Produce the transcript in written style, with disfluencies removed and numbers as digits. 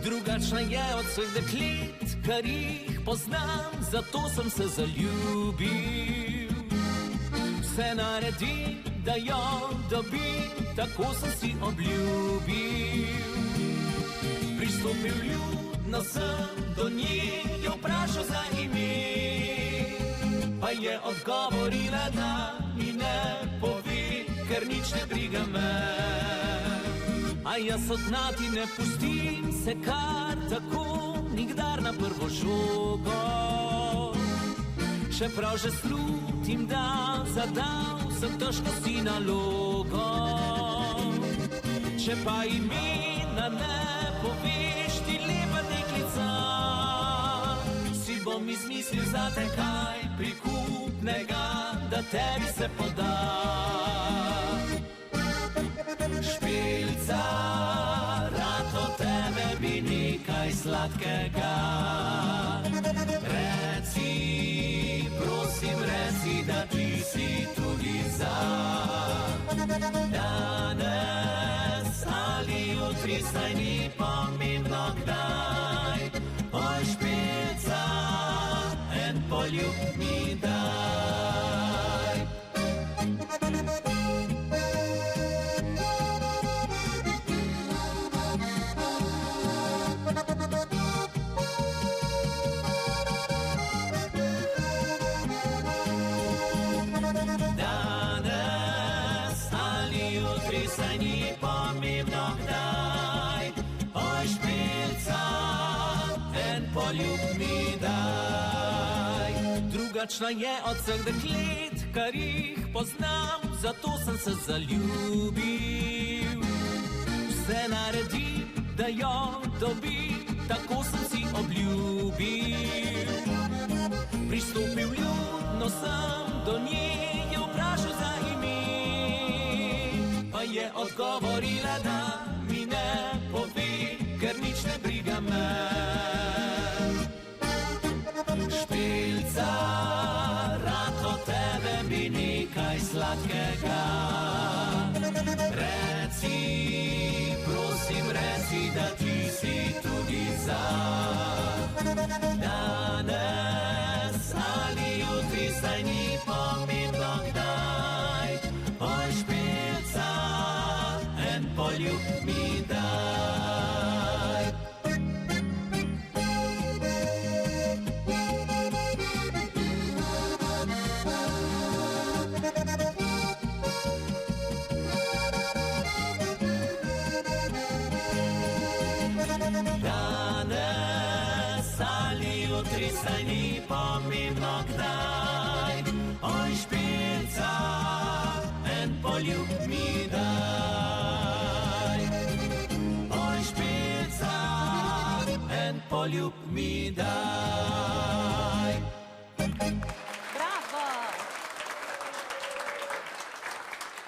Drugačna je od vseh deklet, kar jih poznam, zato sem se zaljubil. Vse naredim, da jo dobim, tako sem si obljubil. Pristopil ljudno sem do nje, jo vprašal za ime, pa je odgovorila, da mi ne pove, ker nič ne briga me. A jaz odnati ne pustim se kar tako, nikdar na prvo žogo. Čeprav že slutim, da zadal sem težko si nalogo. Če pa imena ne poveš, ti lepa deklica, si bom izmislil zate kaj prikupnega, da tebi se poda. Špilca, rad od tebe bi nekaj sladkega. Reci, prosim, reci, da ti si tudi za. Danes ali jutri, saj ni pomembno kdaj. Oj, špilca, en poljub mi daj. Saj ni pomembno kdaj. Oj, špilca, en poljub mi daj. Drugačna je od vseh deklet, kar jih poznam, zato sem se zaljubil. Vse naredim, da jo dobim, tako sem si obljubil. Pristopil ljudno sem do nje, jo vprašal za ime, pa je odgovorila, da mi ne pove, ker nič ne briga me. Špilca, rad od tebe bi nekaj sladkega. Reci, prosim, reci, da ti si tudi za. Danes ali jutri, saj ni pomembno kdaj. Oj, špilca, en poljub mi daj. Danes ali jutri, saj ni pomembno kdaj. Oj, špilca, en poljub mi daj. Oj, špilca, en poljub mi daj.